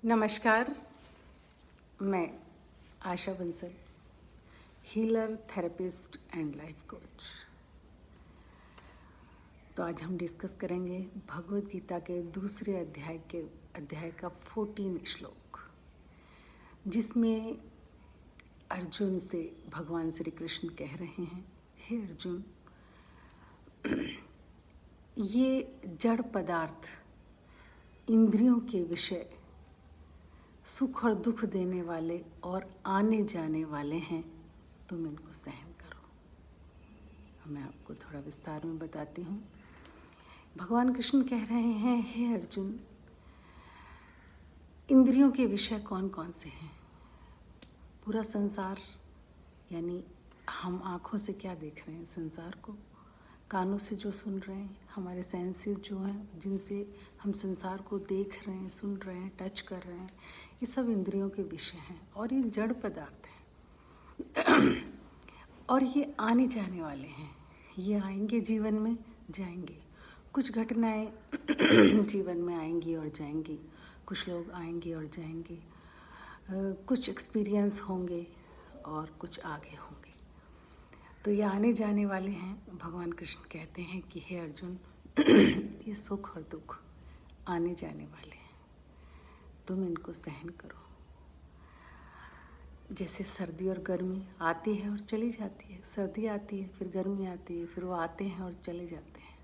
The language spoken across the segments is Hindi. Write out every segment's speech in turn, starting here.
नमस्कार, मैं Asha Bansal, healer, therapist and life coach. तो आज हम डिस्कस करेंगे भगवद गीता के दूसरे अध्याय का 14 श्लोक, जिसमें अर्जुन से भगवान श्री कृष्ण कह रहे हैं, हे अर्जुन, ये जड़ पदार्थ इंद्रियों के विषय सुख और दुख देने वाले और आने जाने वाले हैं, तुम इनको सहन करो। अब मैं आपको थोड़ा विस्तार में बताती हूँ। भगवान कृष्ण कह रहे हैं, हे अर्जुन, इंद्रियों के विषय कौन कौन से हैं? पूरा संसार, यानी हम आँखों से क्या देख रहे हैं संसार को, कानों से जो सुन रहे हैं, हमारे सेंसेस जो हैं जिनसे हम संसार को देख रहे हैं, सुन रहे हैं, टच कर रहे हैं, ये सब इंद्रियों के विषय हैं और ये जड़ पदार्थ हैं और ये आने जाने वाले हैं। ये आएंगे, जीवन में जाएंगे। कुछ घटनाएं जीवन में आएंगी और जाएंगी, कुछ लोग आएंगे और जाएंगे, कुछ एक्सपीरियंस होंगे और कुछ आगे होंगे। तो ये आने जाने वाले हैं। भगवान कृष्ण कहते हैं कि हे अर्जुन, ये सुख और दुख आने जाने वाले हैं, तुम इनको सहन करो। जैसे सर्दी और गर्मी आती है और चली जाती है, सर्दी आती है फिर गर्मी आती है, फिर वो आते हैं और चले जाते हैं।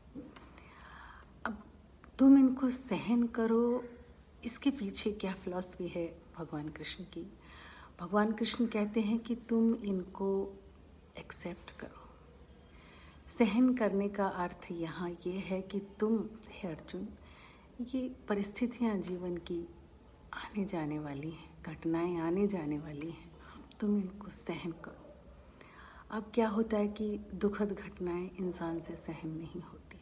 अब तुम इनको सहन करो, इसके पीछे क्या फिलॉसफी है भगवान कृष्ण की? भगवान कृष्ण कहते हैं कि तुम इनको एक्सेप्ट करो। सहन करने का अर्थ यहाँ ये है कि तुम, हे अर्जुन, ये परिस्थितियाँ जीवन की आने जाने वाली हैं, घटनाएं आने जाने वाली हैं, तुम इनको सहन करो। अब क्या होता है कि दुखद घटनाएं इंसान से सहन नहीं होती,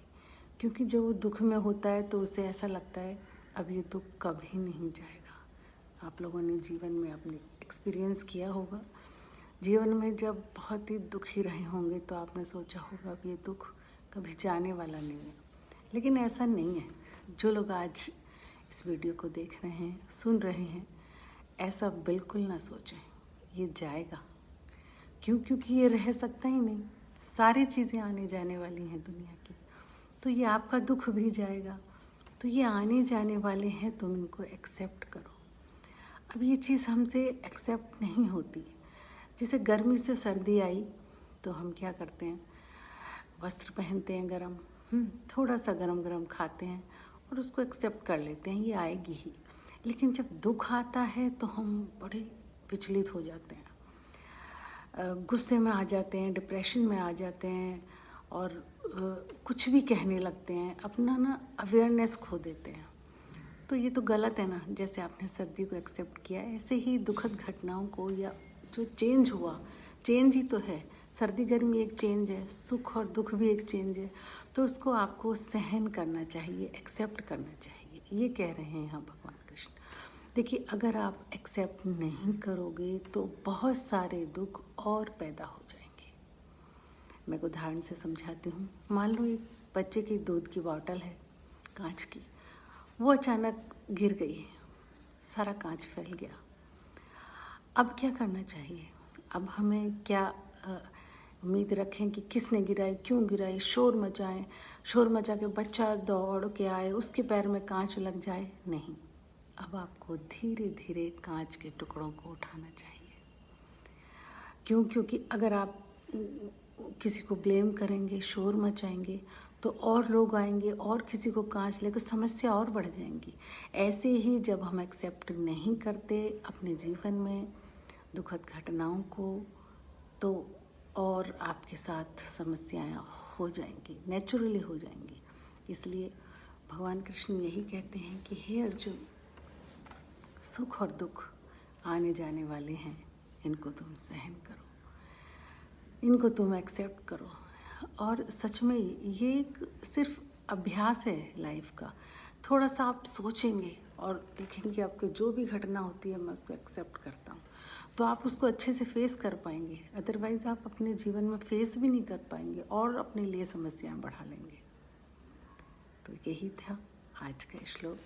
क्योंकि जब वो दुख में होता है तो उसे ऐसा लगता है अब ये दुख कभी नहीं जाएगा। आप लोगों ने जीवन में अपने एक्सपीरियंस किया होगा, जीवन में जब बहुत ही दुखी रहे होंगे तो आपने सोचा होगा अब ये दुख कभी जाने वाला नहीं है। लेकिन ऐसा नहीं है। जो लोग आज इस वीडियो को देख रहे हैं, सुन रहे हैं, ऐसा बिल्कुल ना सोचें, ये जाएगा। क्यों? क्योंकि ये रह सकता ही नहीं। सारी चीज़ें आने जाने वाली हैं दुनिया की, तो ये आपका दुख भी जाएगा। तो ये आने जाने वाले हैं, तुम इनको एक्सेप्ट करो। अब ये चीज़ हमसे एक्सेप्ट नहीं होती। जैसे गर्मी से सर्दी आई तो हम क्या करते हैं, वस्त्र पहनते हैं गरम, थोड़ा सा गरम गरम खाते हैं और उसको एक्सेप्ट कर लेते हैं, ये आएगी ही। लेकिन जब दुख आता है तो हम बड़े विचलित हो जाते हैं, गुस्से में आ जाते हैं, डिप्रेशन में आ जाते हैं और कुछ भी कहने लगते हैं, अपना ना अवेयरनेस खो देते हैं। तो ये तो गलत है ना। जैसे आपने सर्दी को एक्सेप्ट किया, ऐसे ही दुखद घटनाओं को या जो चेंज हुआ, चेंज ही तो है। सर्दी गर्मी एक चेंज है, सुख और दुख भी एक चेंज है। तो उसको आपको सहन करना चाहिए, एक्सेप्ट करना चाहिए, ये कह रहे हैं यहाँ भगवान कृष्ण। देखिए, अगर आप एक्सेप्ट नहीं करोगे तो बहुत सारे दुख और पैदा हो जाएंगे। मैं एक उदाहरण से समझाती हूँ। मान लो एक बच्चे की दूध की बॉटल है, कांच की, वो अचानक गिर गई, सारा कांच फैल गया। अब क्या करना चाहिए? अब हमें क्या उम्मीद रखें कि किसने गिराई, क्यों गिराई, शोर मचाएं, शोर मचा के बच्चा दौड़ के आए, उसके पैर में कांच लग जाए? नहीं। अब आपको धीरे धीरे कांच के टुकड़ों को उठाना चाहिए। क्यों? क्योंकि अगर आप किसी को ब्लेम करेंगे, शोर मचाएंगे, तो और लोग आएंगे और किसी को कांच लेकर समस्या और बढ़ जाएंगी। ऐसे ही जब हम एक्सेप्ट नहीं करते अपने जीवन में दुखद घटनाओं को, तो और आपके साथ समस्याएं हो जाएंगी, नेचुरली हो जाएंगी। इसलिए भगवान कृष्ण यही कहते हैं कि हे अर्जुन, सुख और दुख आने जाने वाले हैं, इनको तुम सहन करो, इनको तुम एक्सेप्ट करो। और सच में ये एक सिर्फ अभ्यास है लाइफ का। थोड़ा सा आप सोचेंगे और देखेंगे आपके जो भी घटना होती है मैं उसको एक्सेप्ट करता हूँ, तो आप उसको अच्छे से फेस कर पाएंगे। अदरवाइज़ आप अपने जीवन में फेस भी नहीं कर पाएंगे और अपने लिए समस्याएं बढ़ा लेंगे। तो यही था आज का श्लोक।